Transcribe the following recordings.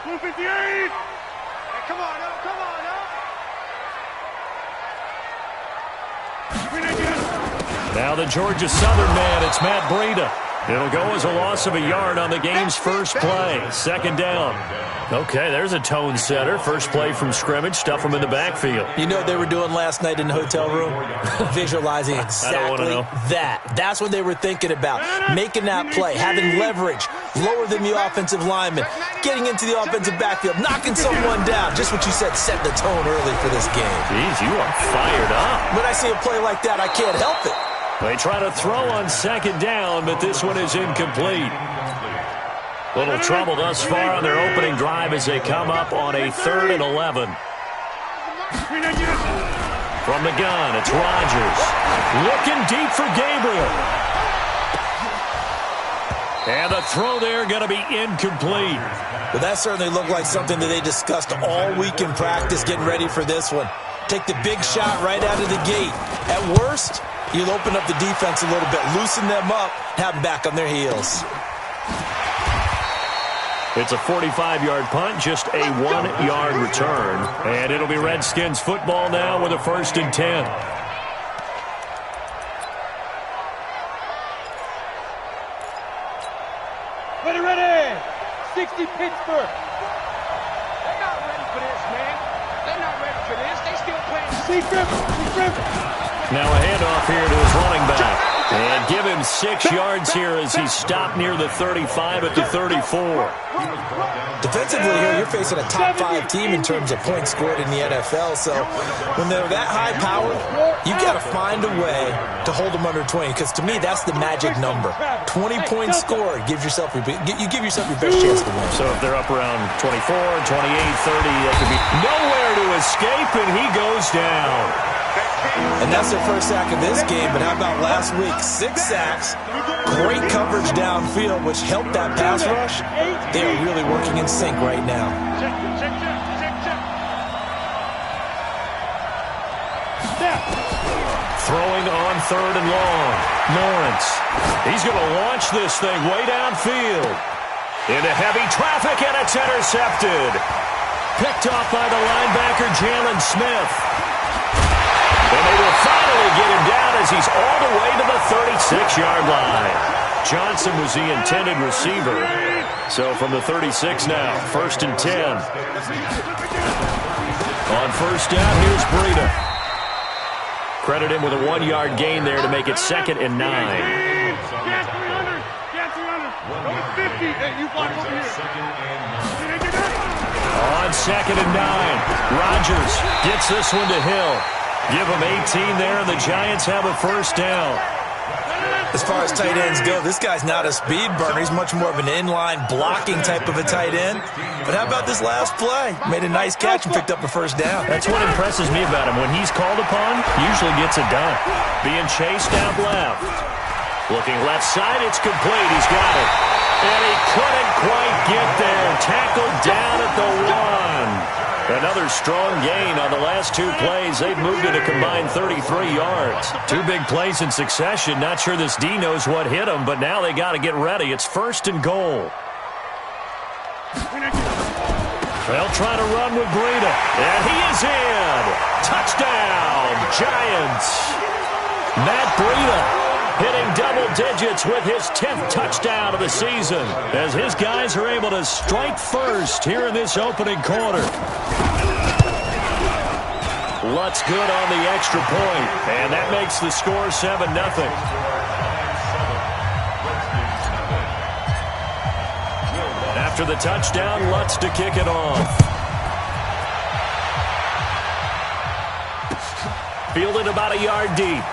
258. Hey, come on, no, come on, no. Now the Georgia Southern man, it's Matt Breida. It'll go as a loss of a yard on the game's first play. Second down. Okay, there's a tone setter. First play from scrimmage. Stuff them in the backfield. You know what they were doing last night in the hotel room? Visualizing exactly that. That's what they were thinking about. Making that play, having leverage, lower than the offensive lineman, getting into the offensive backfield, knocking someone down. Just what you said, set the tone early for this game. Jeez, you are fired up. When I see a play like that, I can't help it. They try to throw on second down, but this one is incomplete. Little trouble thus far on their opening drive as they come up on a 3rd and 11. From the gun, it's Rodgers. Looking deep for Gabriel. And the throw there going to be incomplete. Well, that certainly looked like something that they discussed all week in practice getting ready for this one. Take the big shot right out of the gate. At worst, you'll open up the defense a little bit, loosen them up, have them back on their heels. It's a 45-yard punt, just a 1-yard return. And it'll be Redskins football now with a 1st and 10. Ready. 60 Pittsburgh. They're not ready for this, man. They're not ready for this. They still playing secret. Now a handoff here to his running back. And give him 6 yards here as he's stopped near the 35 at the 34. Defensively here, you're facing a top 5 team in terms of points scored in the NFL. So when they're that high-powered, you've got to find a way to hold them under 20. Because to me, that's the magic number. 20 points scored, you give yourself your best chance to win. So if they're up around 24, 28, 30, that could be nowhere to escape, and he goes down. And that's their first sack of this game. But how about last week? 6 sacks, great coverage downfield, which helped that pass rush. They are really working in sync right now. Throwing on 3rd and long. Lawrence. He's going to launch this thing way downfield. Into heavy traffic, and it's intercepted. Picked off by the linebacker, Jalen Smith. And they will finally get him down as he's all the way to the 36-yard line. Johnson was the intended receiver. So from the 36 now, 1st and 10. On 1st down, here's Breida. Credit him with a 1-yard gain there to make it 2nd and 9. On 2nd and 9, Rodgers gets this one to Hill. Give him 18 there, and the Giants have a 1st down. As far as tight ends go, this guy's not a speed burner. He's much more of an inline blocking type of a tight end. But how about this last play? Made a nice catch and picked up a 1st down. That's what impresses me about him. When he's called upon, usually gets it done. Being chased out left. Looking left side, it's complete. He's got it. And he couldn't quite get there. Tackled down at the 1. Another strong gain on the last 2 plays. They've moved it a combined 33 yards. 2 big plays in succession. Not sure this D knows what hit him, but now they got to get ready. It's 1st and goal. They'll try to run with Breida. And he is in. Touchdown, Giants. Matt Breida hitting double digits with his 10th touchdown of the season as his guys are able to strike first here in this opening quarter. Lutz good on the extra point, and that makes the score 7-0. After the touchdown, Lutz to kick it off. Fielded about a yard deep.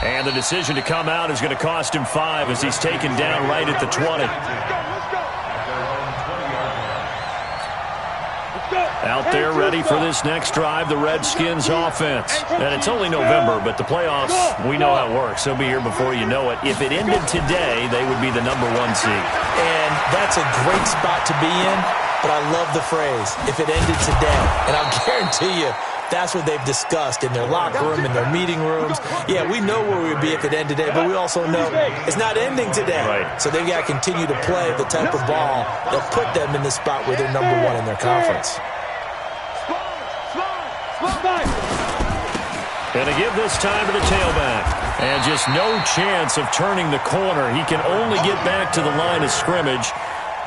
And the decision to come out is going to cost him 5 as he's taken down right at the 20. Out there ready for this next drive, the Redskins offense. And it's only November, but the playoffs, we know how it works. They'll be here before you know it. If it ended today, they would be the number 1 seed. And that's a great spot to be in, but I love the phrase, if it ended today. And I'll guarantee you, That's what they've discussed in their locker room, in their meeting rooms. Yeah, we know where we'd be if it ended today, but we also know it's not ending today. Right. So they've got to continue to play the type of ball that put them in the spot where they're number one in their conference. Going to give this time to the tailback. And just no chance of turning the corner. He can only get back to the line of scrimmage.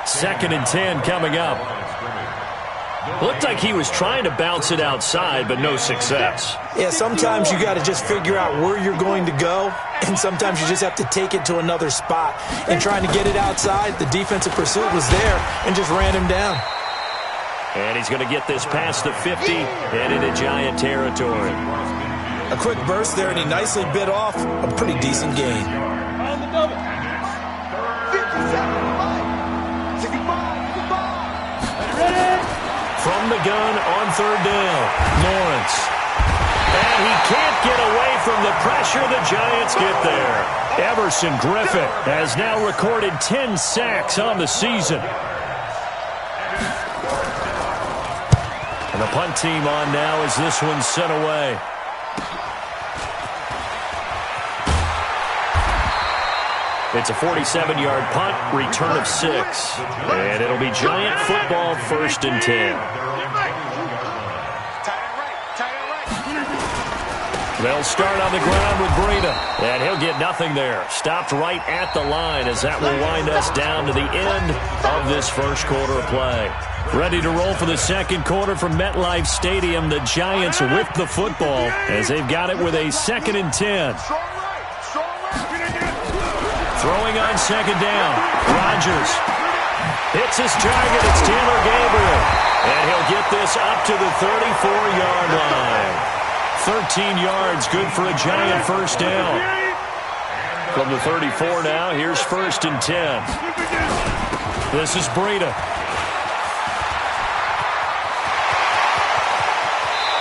2nd and 10 coming up. Looked like he was trying to bounce it outside, but no success. Yeah, sometimes you got to just figure out where you're going to go, and sometimes you just have to take it to another spot. And trying to get it outside, the defensive pursuit was there and just ran him down. And he's going to get this past the 50 and into Giant territory. A quick burst there, and he nicely bit off a pretty decent gain. On the double. 57, ready? From the gun on 3rd down, Lawrence. And he can't get away from the pressure. The Giants get there. Everson Griffin has now recorded 10 sacks on the season. And the punt team on now as this one's sent away. It's a 47-yard punt, return of 6. And it'll be Giant football, 1st and 10. They'll start on the ground with Breida. And he'll get nothing there. Stopped right at the line as that will wind us down to the end of this first quarter of play. Ready to roll for the second quarter from MetLife Stadium. The Giants with the football as they've got it with a 2nd and 10. Throwing on 2nd down. Rodgers hits his target. It's Taylor Gabriel. And he'll get this up to the 34-yard line. 13 yards, good for a Giant first down. From the 34 now, here's 1st and 10. This is Breida.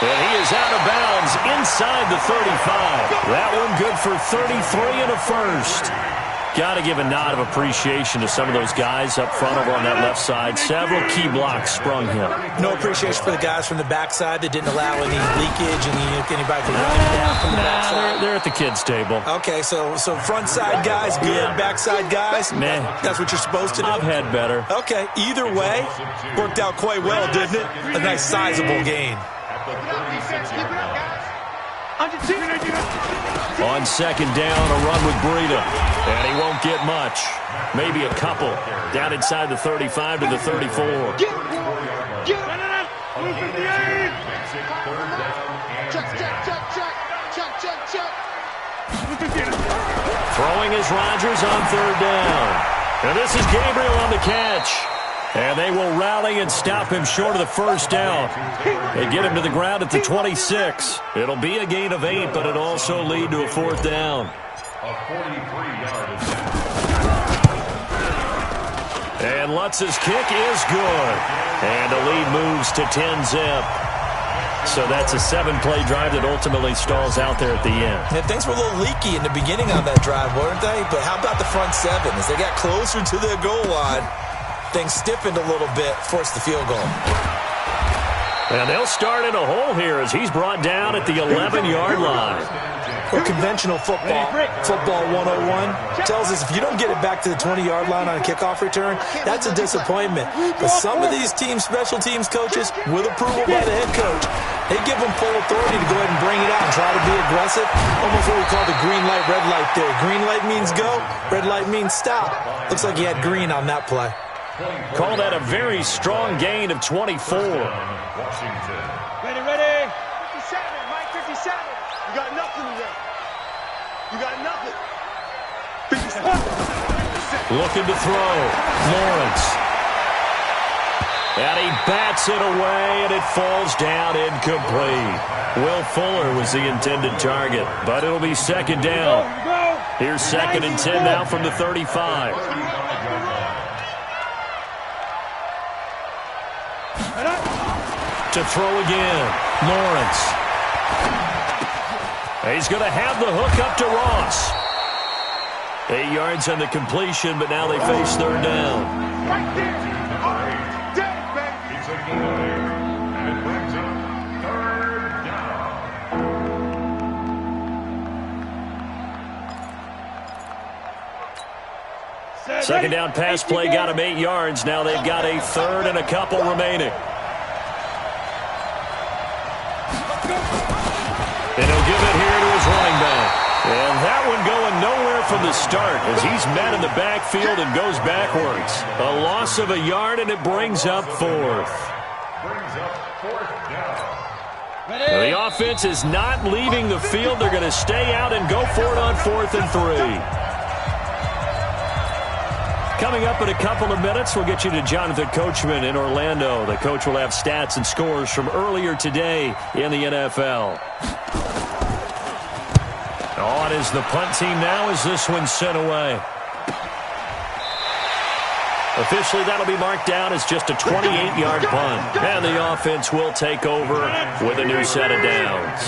And he is out of bounds inside the 35. That one good for 33 and a first. Got to give a nod of appreciation to some of those guys up front over on that left side. Several key blocks sprung him. No appreciation for the guys from the backside that didn't allow any leakage and anybody to run it down from the backside. They're at the kids' table. Okay, so front side guys good, backside guys, man, that's what you're supposed to do? I've had better. Okay, either way, worked out quite well, didn't it? A nice sizable gain. On 2nd down, a run with Breida. And he won't get much. Maybe a couple. Down inside the 35 to the 34. Throwing is Rodgers on 3rd down. And this is Gabriel on the catch. And they will rally and stop him short of the first down. They get him to the ground at the 26. It'll be a gain of 8, but it'll also lead to a 4th down. And Lutz's kick is good. And the lead moves to 10-zip. So that's a 7-play drive that ultimately stalls out there at the end. Yeah, things were a little leaky in the beginning on that drive, weren't they? But how about the front 7? As they got closer to their goal line, things stiffened a little bit, forced the field goal. And they'll start in a hole here as he's brought down at the 11-yard line. Well, conventional football 101, tells us if you don't get it back to the 20-yard line on a kickoff return, that's a disappointment. But some of these teams, special teams coaches, with approval by the head coach, they give them full authority to go ahead and bring it out and try to be aggressive. Almost what we call the green light, red light theory. Green light means go, red light means stop. Looks like he had green on that play. Call that a very strong gain of 24. Ready? 57, Mike, 57. You got nothing today. You got nothing. 57. Looking to throw. Lawrence. And he bats it away, and it falls down incomplete. Will Fuller was the intended target, but it'll be 2nd down. Here's 2nd and 10 now from the 35. To throw again, Lawrence. He's going to have the hook up to Ross. 8 yards on the completion, but now they face 3rd down. Right there. Second down pass play got him 8 yards. Now they've got a third and a couple remaining. And he'll give it here to his running back. And that one going nowhere from the start as he's met in the backfield and goes backwards. A loss of a yard, and it brings up fourth. Now, the offense is not leaving the field. They're going to stay out and go for it on 4th and 3. Coming up in a couple of minutes, we'll get you to Jonathan Coachman in Orlando. The coach will have stats and scores from earlier today in the NFL. On is the punt team now as this one's sent away. Officially, that'll be marked down as just a 28-yard punt. And the offense will take over with a new set of downs.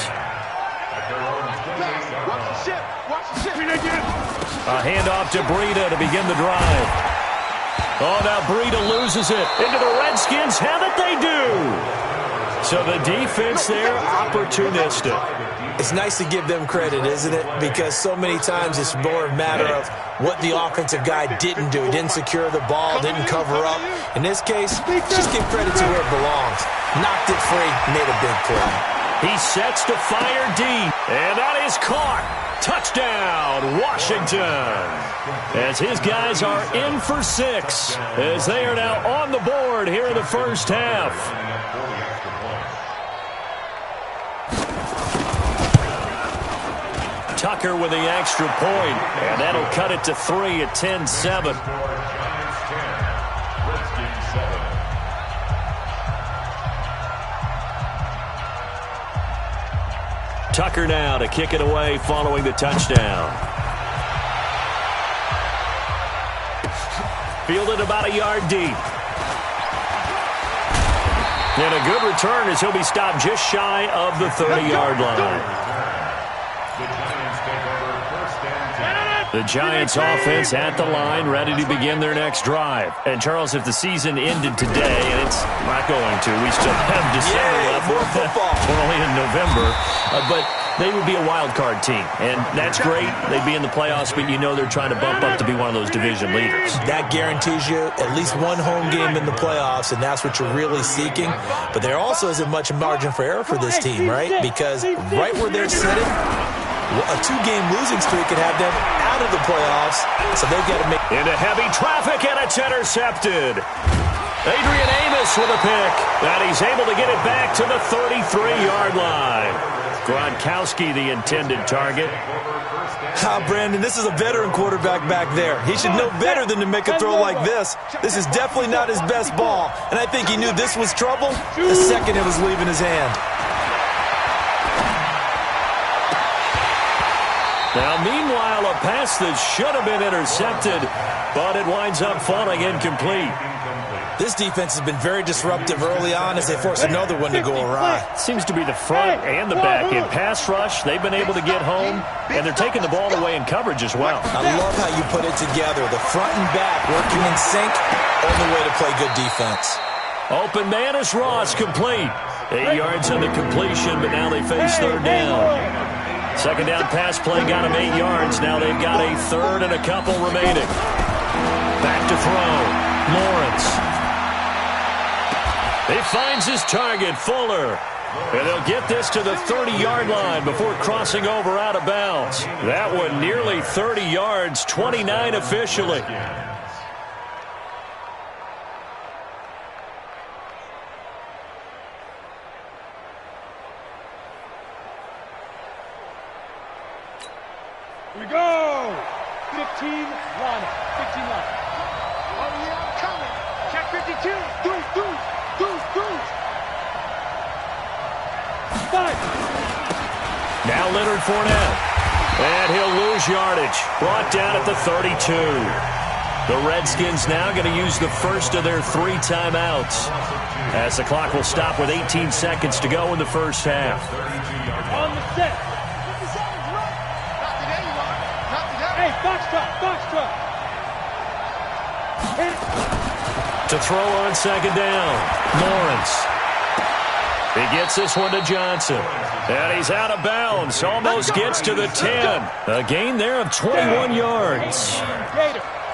A handoff to Breida to begin the drive. Oh, now Breida loses it. Into the Redskins. Have it, they do. So the defense there, opportunistic. It's nice to give them credit, isn't it? Because so many times it's more a matter of what the offensive guy didn't do. He didn't secure the ball, didn't cover up. In this case, just give credit to where it belongs. Knocked it free, made a big play. He sets to fire deep, and that is caught. Touchdown, Washington. As his guys are in for 6, as they are now on the board here in the first half. Tucker with the extra point, and that'll cut it to 3 at 10-7. Tucker now to kick it away following the touchdown. Fielded about a yard deep. And a good return as he'll be stopped just shy of the 30-yard line. The Giants offense at the line, ready to begin their next drive. And, Charles, if the season ended today, and it's not going to, we still have December left. More football. We're only in November. But they would be a wild card team, and that's great. They'd be in the playoffs, but you know they're trying to bump up to be one of those division leaders. That guarantees you at least one home game in the playoffs, and that's what you're really seeking. But there also isn't much margin for error for this team, right? Because right where they're sitting, a 2-game losing streak could have them out of the playoffs, so they've got to make... Into heavy traffic, and it's intercepted. Adrian Amos with a pick, and he's able to get it back to the 33-yard line. Gronkowski, the intended target. Brandon, this is a veteran quarterback back there. He should know better than to make a throw like this. This is definitely not his best ball, and I think he knew this was trouble the second it was leaving his hand. Now, meanwhile, a pass that should have been intercepted, but it winds up falling incomplete. This defense has been very disruptive early on as they force another one to go awry. Seems to be the front and the back. In pass rush, they've been able to get home, and they're taking the ball away in coverage as well. I love how you put it together. The front and back working in sync, only way to play good defense. Open man is Ross, complete. 8 yards on the completion, but now they face third down. Second down pass play got him 8 yards. Now they've got a third and a couple remaining. Back to throw. Lawrence. He finds his target, Fuller. And they'll get this to the 30-yard line before crossing over out of bounds. That one nearly 30 yards, 29 officially. Here we go. 15 line. 15 line. Oh, yeah, I'm coming. Check 52. Deuce. Now Leonard Fournette. And he'll lose yardage. Brought down at the 32. The Redskins now going to use the first of their 3 timeouts, as the clock will stop with 18 seconds to go in the first half. On the set. Hey, Foxtrot. To throw on second down, Lawrence. He gets this one to Johnson. And he's out of bounds. Almost gets to the 10. A gain there of 21 yards.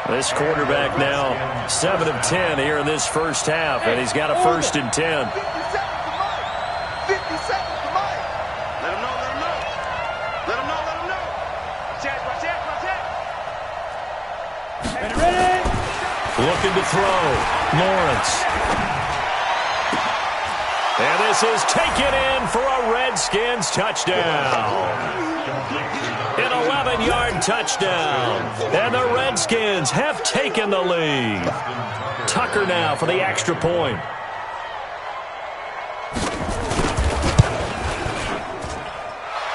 This quarterback now 7 of 10 here in this first half, and he's got a 1st and 10. 50 seconds to Mike. Let him know, let him know. Let him know, let him know. Watch out. Ready? Looking to throw. Lawrence. And this is taken in for a Redskins touchdown. An 11-yard touchdown. And the Redskins have taken the lead. Tucker now for the extra point.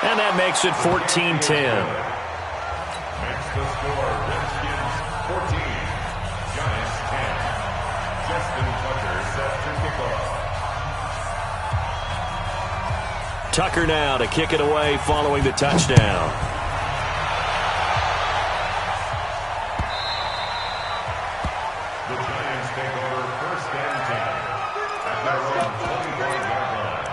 And that makes it 14-10. Next to score, Redskins 14, Giants 10. Justin Tucker set to kick off. Tucker now to kick it away following the touchdown. The Giants take over 1st and 10 at their own 25-yard line.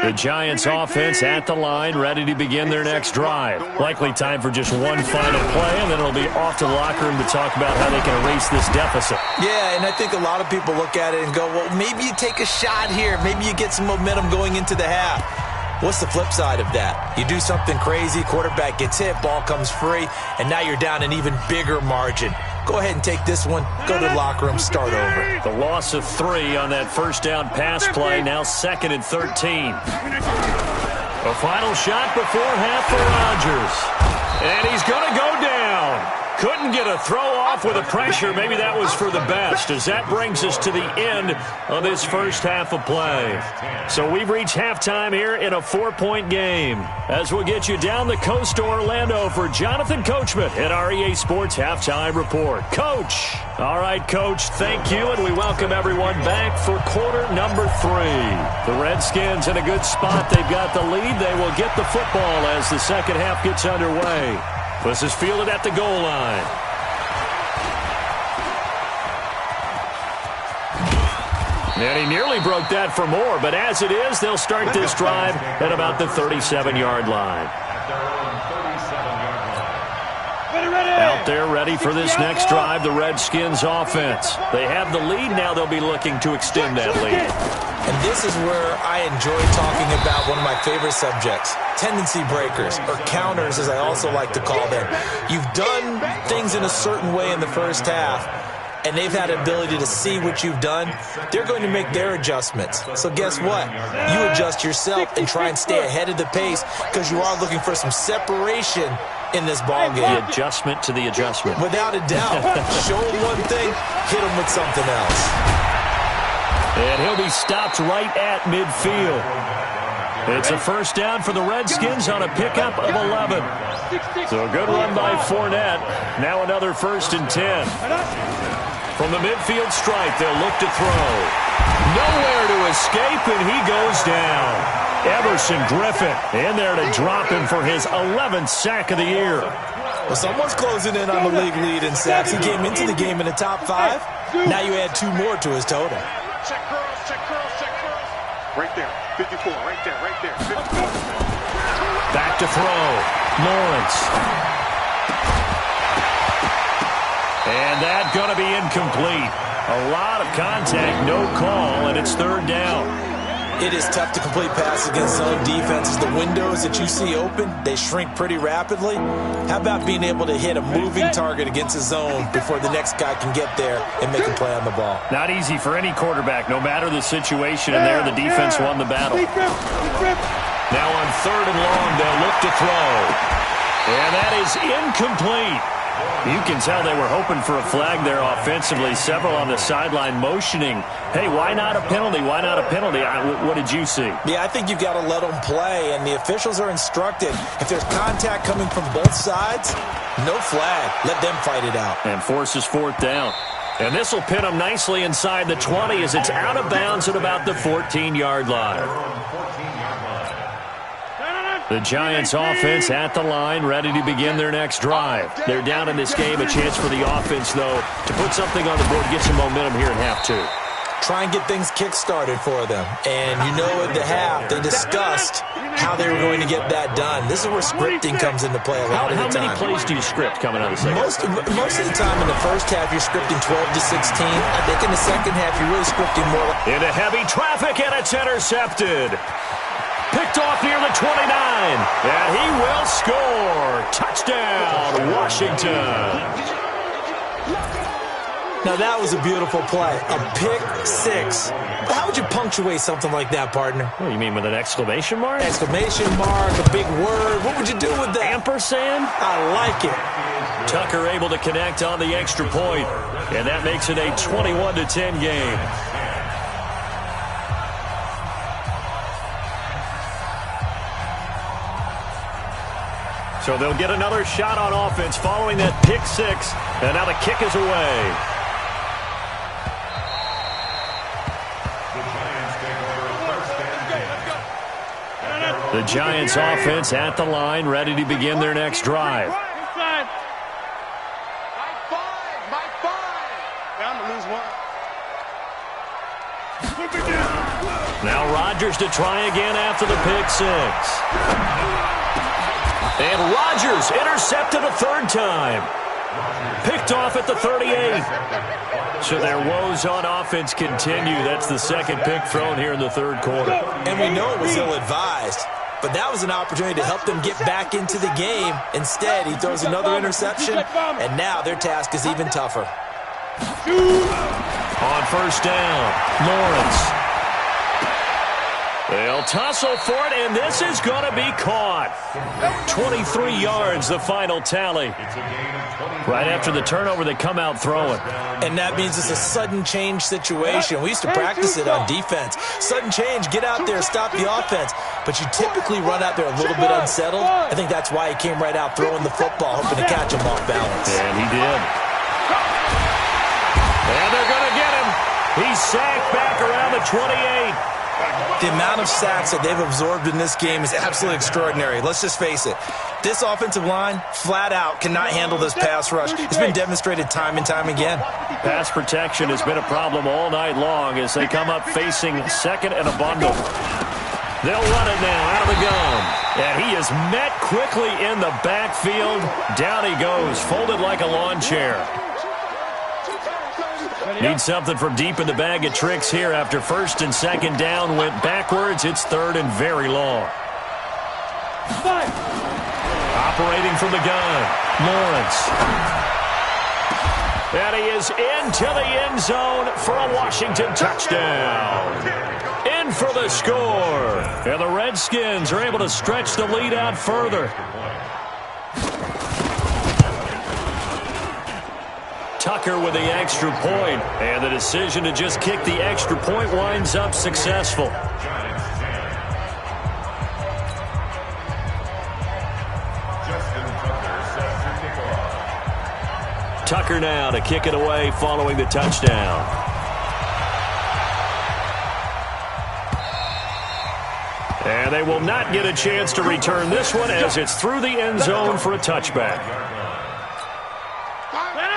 The Giants offense at the line, ready to begin their next drive. Likely time for just one final play, and then it'll be off to the locker room to talk about how they can erase this deficit. Yeah, and I think a lot of people look at it and go, well, maybe you take a shot here. Maybe you get some momentum going into the half. What's the flip side of that? You do something crazy, quarterback gets hit, ball comes free, and now you're down an even bigger margin. Go ahead and take this one, go to the locker room, start over. The loss of 3 on that first down pass play, now 2nd and 13. A final shot before half for Rodgers. And he's going to go down. Couldn't get a throw off with the pressure. Maybe that was for the best, as that brings us to the end of this first half of play. So we've reached halftime here in a 4-point game. As we'll get you down the coast to Orlando for Jonathan Coachman at our EA Sports Halftime Report. Coach. All right, Coach, thank you, and we welcome everyone back for quarter number 3. The Redskins in a good spot. They've got the lead. They will get the football as the second half gets underway. This is fielded at the goal line. And he nearly broke that for more, but as it is, they'll start this drive at about the 37-yard line. Out there ready for this next drive, the Redskins offense. They have the lead. Now they'll be looking to extend that lead. And this is where I enjoy talking about one of my favorite subjects, tendency breakers, or counters as I also like to call them. You've done things in a certain way in the first half, and they've had an ability to see what you've done. They're going to make their adjustments. So guess what? You adjust yourself and try and stay ahead of the pace because you are looking for some separation in this ball game. The adjustment to the adjustment. Without a doubt. Show him one thing, hit him with something else. And he'll be stopped right at midfield. It's a first down for the Redskins on a pickup of 11. So a good run by Fournette. Now another 1st and 10. From the midfield stripe, they'll look to throw. Nowhere to escape, and he goes down. Everson Griffin in there to drop him for his 11th sack of the year. Well, someone's closing in on the league lead in sacks. He came into the game in the top 5. Now you add 2 more to his total. Check curls, check curls, check curls. Right there, 54, right there, right there. 54. Back to throw. Lawrence. And that's going to be incomplete. A lot of contact, no call, and it's 3rd down. It is tough to complete passes against zone defenses. The windows that you see open, they shrink pretty rapidly. How about being able to hit a moving target against a zone before the next guy can get there and make a play on the ball? Not easy for any quarterback, no matter the situation, and there the defense won the battle. Now on 3rd and long, they'll look to throw. And that is incomplete. You can tell they were hoping for a flag there offensively. Several on the sideline motioning, hey, why not a penalty? Why not a penalty? What did you see? Yeah, I think you've got to let them play, and the officials are instructed. If there's contact coming from both sides, no flag. Let them fight it out. And forces 4th down. And this will pin them nicely inside the 20 as it's out of bounds at about the 14-yard line. The Giants offense at the line, ready to begin their next drive. They're down in this game. A chance for the offense, though, to put something on the board, get some momentum here in half 2. try and get things kick-started for them. And you know at the half, they discussed how they were going to get that done. This is where scripting comes into play a lot of the time. How many plays do you script coming out of the second? Most of the time in the first half, you're scripting 12 to 16. I think in the second half, you're really scripting more. Into heavy traffic, and it's intercepted. Picked off near the 29, and he will score. Touchdown, Washington. Now, that was a beautiful play. A pick six. How would you punctuate something like that, partner? What do you mean, with an exclamation mark? Exclamation mark, a big word. What would you do with that? Ampersand? I like it. Tucker able to connect on the extra point, and that makes it a 21-10 game. So they'll get another shot on offense following that pick six, and now the kick is away. The Giants offense at the line, ready to begin their next drive. Now Rodgers to try again after the pick six. And Rodgers intercepted a third time. Picked off at the 38. So their woes on offense continue. That's the second pick thrown here in the third quarter. And we know it was ill-advised. But that was an opportunity to help them get back into the game. Instead, he throws another interception, and now their task is even tougher. On first down, Lawrence. They'll tussle for it, and this is going to be caught. 23 yards, the final tally. Right after the turnover, they come out throwing. And that means it's a sudden change situation. We used to practice it on defense. Sudden change, get out there, stop the offense. But you typically run out there a little bit unsettled. I think that's why he came right out throwing the football, hoping to catch him off balance. And he did. And they're going to get him. He's sacked back around the 28. The amount of sacks that they've absorbed in this game is absolutely extraordinary. Let's just face it. This offensive line, flat out, cannot handle this pass rush. It's been demonstrated time and time again. Pass protection has been a problem all night long as they come up facing second and a bundle. They'll run it now out of the gun. And he is met quickly in the backfield. Down he goes, folded like a lawn chair. Need something from deep in the bag of tricks here after first and second down went backwards. It's third and very long. Operating from the gun, Lawrence. And he is into the end zone for a Washington touchdown. In for the score. And the Redskins are able to stretch the lead out further. Tucker with the extra point, and the decision to just kick the extra point winds up successful. Tucker now to kick it away following the touchdown. And they will not get a chance to return this one as it's through the end zone for a touchback.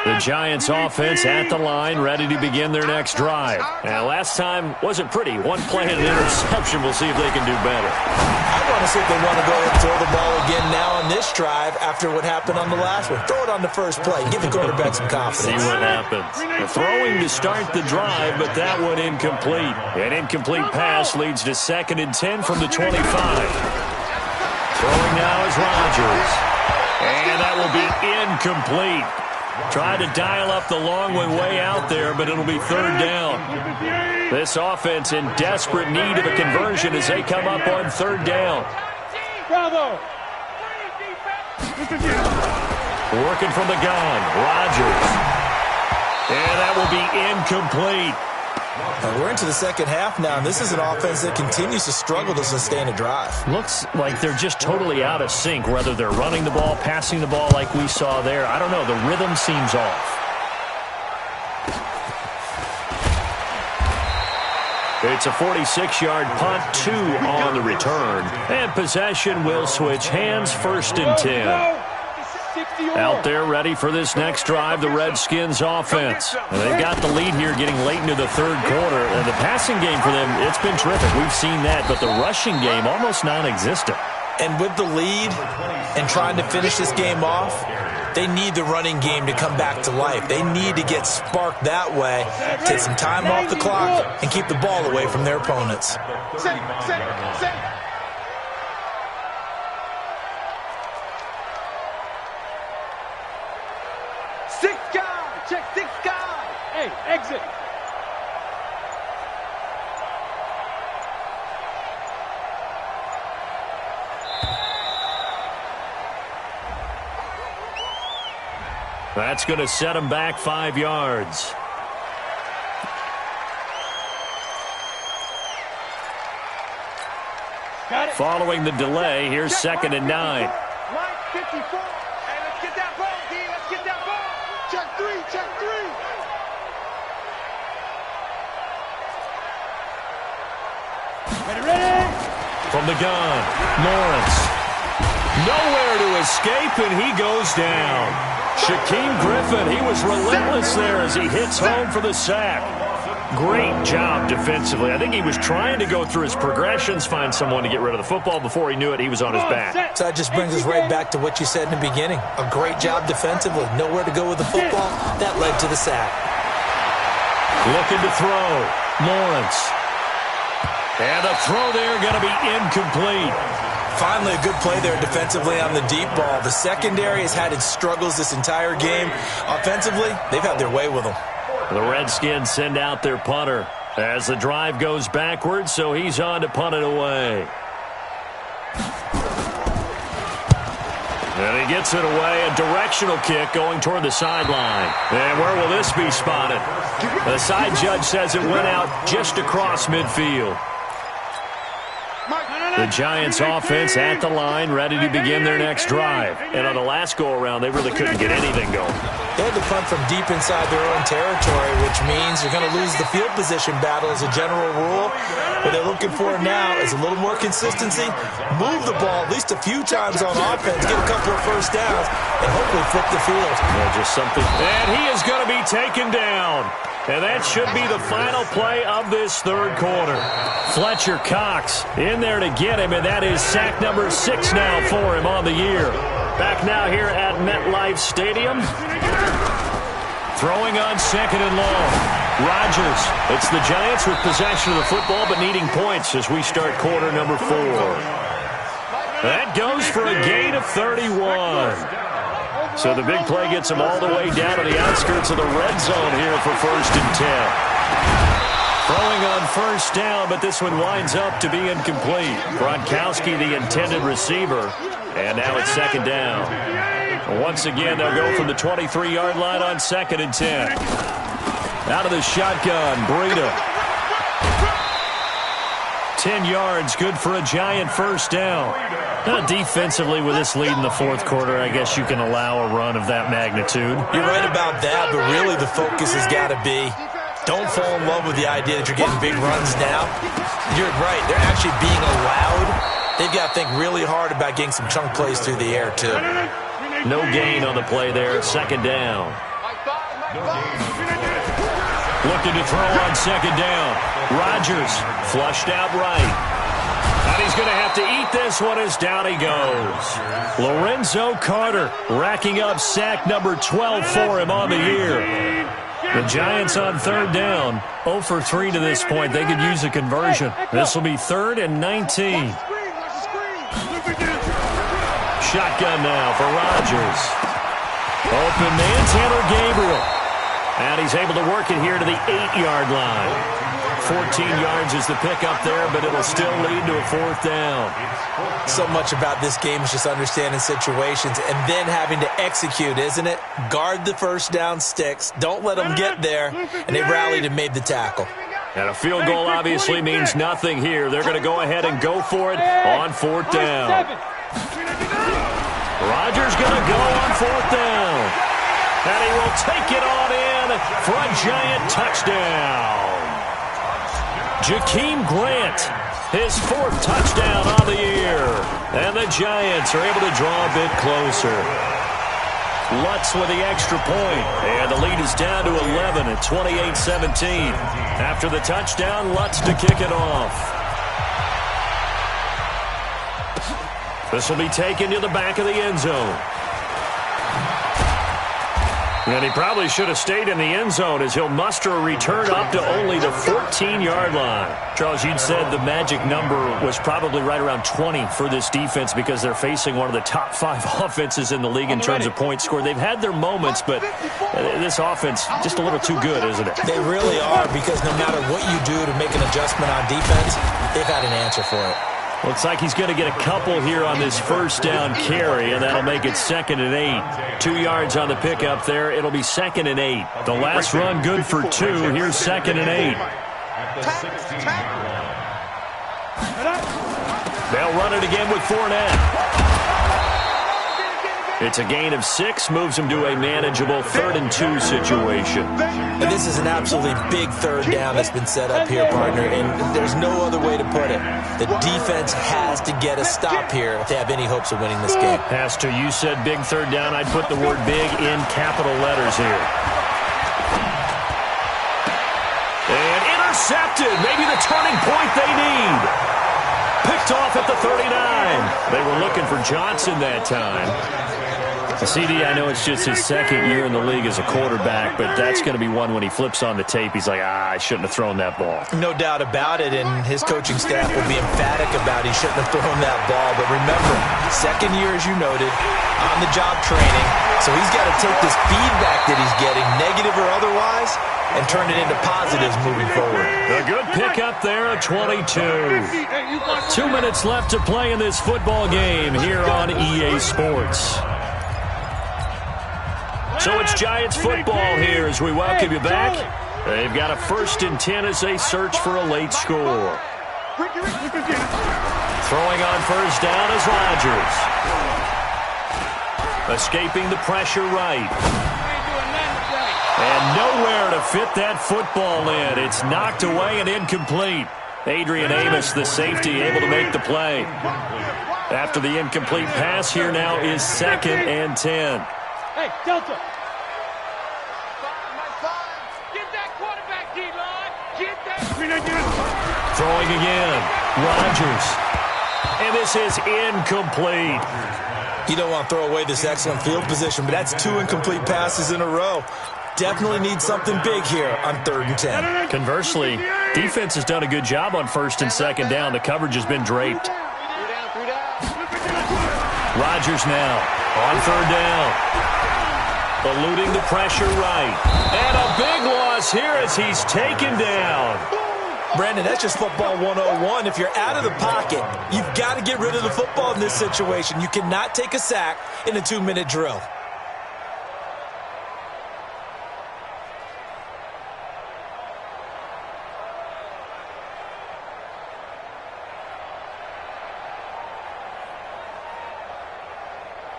The Giants offense at the line, ready to begin their next drive. And last time wasn't pretty. One play and an interception. We'll see if they can do better. I want to see if they want to go and throw the ball again now on this drive after what happened on the last one. Throw it on the first play. Give the quarterback some confidence. See what happens. The throwing to start the drive, but that one incomplete. An incomplete pass leads to 2nd and 10 from the 25. Throwing now is Rodgers. And that will be incomplete. Tried to dial up the long way out there, but it'll be third down. This offense in desperate need of a conversion as they come up on third down. Bravo. Working from the gun, Rodgers. And that will be incomplete. We're into the second half now, and this is an offense that continues to struggle to sustain a drive. Looks like they're just totally out of sync, whether they're running the ball, passing the ball like we saw there. I don't know. The rhythm seems off. It's a 46-yard punt, 2 on the return. And possession will switch hands, 1st and 10. Out there ready for this next drive, the Redskins offense. And they've got the lead here getting late into the third quarter. And the passing game for them, it's been terrific. We've seen that, but the rushing game almost non-existent. And with the lead and trying to finish this game off, they need the running game to come back to life. They need to get sparked that way, take some time off the clock, and keep the ball away from their opponents. Six guy, check six guy. Hey, exit. That's going to set him back 5 yards. Following the delay, here's 2nd and 9. Line 54. Hey, let's get that ball, D. Let's get that ball. Check three, check three. Ready? From the gun, Lawrence. Nowhere to escape, and he goes down. Shaquem Griffin, he was relentless there as he hits home for the sack. Great job defensively. I think he was trying to go through his progressions, find someone to get rid of the football. Before he knew it, he was on his back. So that just brings us right back to what you said in the beginning. A great job defensively. Nowhere to go with the football. That led to the sack. Looking to throw. Lawrence. And the throw there going to be incomplete. Finally, a good play there defensively on the deep ball. The secondary has had its struggles this entire game. Offensively, they've had their way with them. The Redskins send out their punter as the drive goes backwards, so he's on to punt it away. And he gets it away, a directional kick going toward the sideline. And where will this be spotted? The side judge says it went out just across midfield. The Giants offense at the line, ready to begin their next drive. And on the last go-around, they really couldn't get anything going. They had to punt from deep inside their own territory, which means you're going to lose the field position battle as a general rule. What they're looking for now is a little more consistency, move the ball at least a few times on offense, get a couple of first downs, and hopefully flip the field. Yeah, just something. And he is going to be taken down. And that should be the final play of this third quarter. Fletcher Cox in there to get him, and that is sack number 6 now for him on the year. Back now here at MetLife Stadium. Throwing on 2nd and long. Rodgers. It's the Giants with possession of the football, but needing points as we start quarter number 4. That goes for a gain of 31. So the big play gets him all the way down to the outskirts of the red zone here for 1st and 10. Throwing on 1st down, but this one winds up to be incomplete. Gronkowski, the intended receiver, and now it's 2nd down. Once again, they'll go from the 23-yard line on 2nd and 10. Out of the shotgun, Breida. 10 yards, good for a Giant 1st down. Defensively, with this lead in the 4th quarter, I guess you can allow a run of that magnitude. You're right about that, but really the focus has got to be don't fall in love with the idea that you're getting big runs now. You're right. They're actually being allowed. They've got to think really hard about getting some chunk plays through the air, too. No gain on the play there. 2nd down. Looking to throw on 2nd down. Rodgers flushed out right. And he's going to have to eat this one as down he goes. Lorenzo Carter racking up sack number 12 for him on the year. The Giants on 3rd down. 0 for 3 to this point. They could use a conversion. This will be 3rd and 19. Shotgun now for Rodgers. Open man, Taylor Gabriel. And he's able to work it here to the 8-yard line. 14 yards is the pickup there, but it'll still lead to a 4th down. So much about this game is just understanding situations and then having to execute, isn't it? Guard the 1st down sticks. Don't let them get there. And they rallied and made the tackle. And a field goal obviously means nothing here. They're going to go ahead and go for it on 4th down. Rodgers going to go on 4th down. And he will take it on in for a Giant touchdown. Jakeem Grant, his 4th touchdown on the year. And the Giants are able to draw a bit closer. Lutz with the extra point. And the lead is down to 11 at 28-17. After the touchdown, Lutz to kick it off. This will be taken to the back of the end zone. And he probably should have stayed in the end zone as he'll muster a return up to only the 14-yard line. Charles, you'd said the magic number was probably right around 20 for this defense because they're facing one of the top 5 offenses in the league in terms of points scored. They've had their moments, but this offense just a little too good, isn't it? They really are, because no matter what you do to make an adjustment on defense, they've had an answer for it. Looks like he's going to get a couple here on this first down carry, and that'll make it 2nd and 8. 2 yards on the pickup there. It'll be 2nd and 8. The last run good for 2. Here's 2nd and 8. They'll run it again with Fournette. It's a gain of 6, moves him to a manageable 3rd and 2 situation. And this is an absolutely big third down that's been set up here, partner, and there's no other way to put it. The defense has to get a stop here if they have any hopes of winning this game. Has to. You said big third down. I'd put the word big in capital letters here. And intercepted. Maybe the turning point they need. Picked off at the 39. They were looking for Johnson that time. CD, I know it's just his 2nd year in the league as a quarterback, but that's going to be one when he flips on the tape, he's like, I shouldn't have thrown that ball. No doubt about it, and his coaching staff will be emphatic about he shouldn't have thrown that ball. But remember, 2nd year, as you noted, on-the-job training, so he's got to take this feedback that he's getting, negative or otherwise, and turn it into positives moving forward. A good pickup there at 22. 2 minutes left to play in this football game here on EA Sports. So it's Giants football here as we welcome you back. They've got a 1st and 10 as they search for a late score. Throwing on first down is Rodgers. Escaping the pressure right. And nowhere to fit that football in. It's knocked away and incomplete. Adrian Amos, the safety, able to make the play. After the incomplete pass, here now is 2nd and 10. Hey, Delta. Get that quarterback, D-line. Get that. Throwing again. Rodgers. And this is incomplete. You don't want to throw away this excellent field position, but that's 2 incomplete passes in a row. Definitely need something big here on 3rd and 10. Conversely, defense has done a good job on 1st and 2nd down. The coverage has been draped. Rodgers now on 3rd down. Eluding the pressure right. And a big loss here as he's taken down. Brandon, that's just football 101. If you're out of the pocket, you've got to get rid of the football in this situation. You cannot take a sack in a 2-minute drill.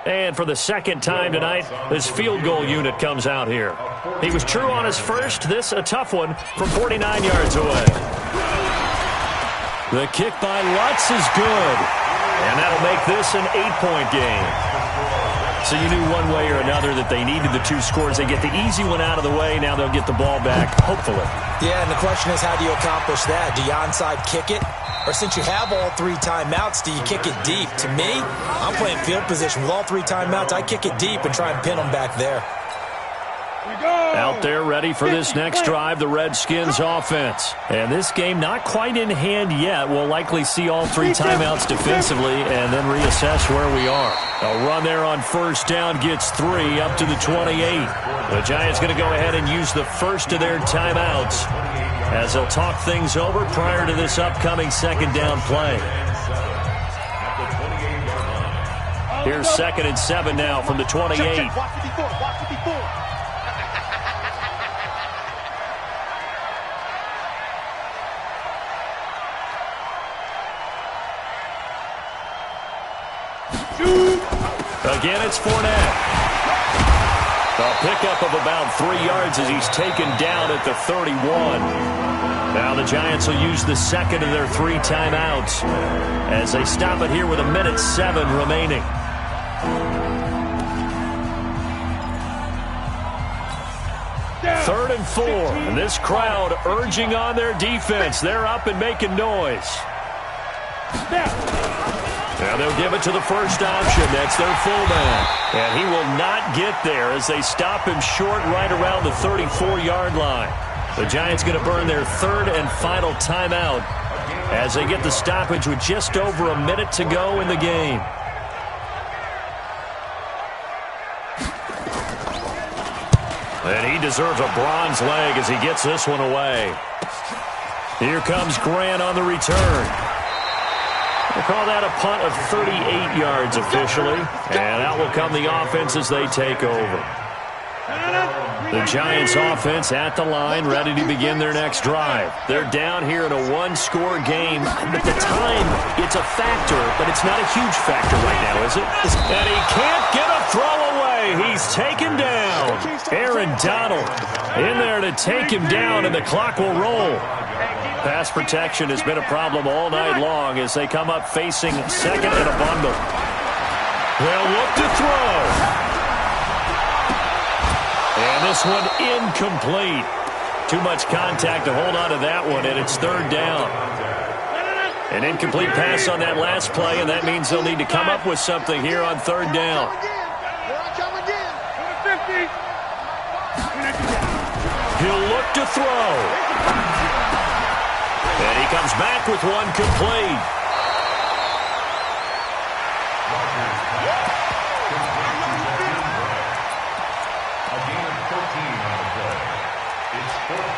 And for the 2nd time tonight, this field goal unit comes out here. He was true on his first. This a tough one from 49 yards away. The kick by Lutz is good. And that'll make this an 8-point game. So you knew one way or another that they needed the 2 scores. They get the easy one out of the way. Now they'll get the ball back, hopefully. Yeah, and the question is, how do you accomplish that? Do you onside kick it? Or since you have all 3 timeouts, do you kick it deep? To me, I'm playing field position. With all 3 timeouts, I kick it deep and try and pin them back there. Out there ready for this next drive, the Redskins offense. And this game not quite in hand yet. We'll likely see all 3 timeouts defensively and then reassess where we are. A run there on first down gets 3 up to the 28. The Giants going to go ahead and use the first of their timeouts as they'll talk things over prior to this upcoming 2nd down play. Here's 2nd and 7 now from the 28. Again, it's Fournette. A pickup of about 3 yards as he's taken down at the 31. Now the Giants will use the 2nd of their 3 timeouts as they stop it here with 1:07 remaining. 3rd and 4, and this crowd urging on their defense. They're up and making noise. Now they'll give it to the first option. That's their fullback. And he will not get there as they stop him short right around the 34-yard line. The Giants going to burn their 3rd and final timeout as they get the stoppage with just over a minute to go in the game. And he deserves a bronze leg as he gets this one away. Here comes Grant on the return. We'll call that a punt of 38 yards officially. And out will come the offense as they take over. The Giants offense at the line, ready to begin their next drive. They're down here in a one-score game. At the time, it's a factor, but it's not a huge factor right now, is it? And he can't get a throw away. He's taken down. Aaron Donald in there to take him down, and the clock will roll. Pass protection has been a problem all night long as they come up facing second and a bundle. They'll look to throw. And this one incomplete. Too much contact to hold on to that one, and it's 3rd down. An incomplete pass on that last play, and that means they'll need to come up with something here on 3rd down. He'll look to throw. And he comes back with one complete. A gain of 13 on the play. It's 4th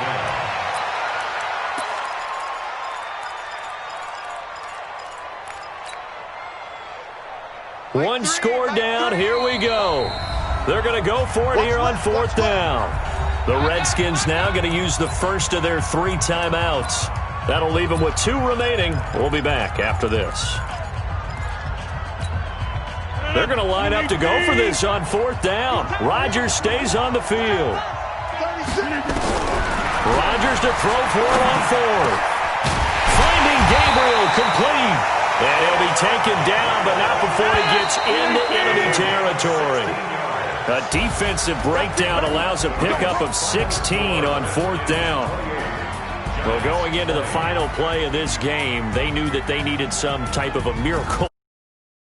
down. One score down. Here we go. They're going to go for it here on 4th down. The Redskins now going to use the first of their 3 timeouts. That'll leave them with 2 remaining. We'll be back after this. They're going to line up to go for this on 4th down. Rodgers stays on the field. Rodgers to throw for it on 4th. Finding Gabriel complete. And he'll be taken down, but not before he gets into enemy territory. A defensive breakdown allows a pickup of 16 on 4th down. Well, going into the final play of this game, they knew that they needed some type of a miracle.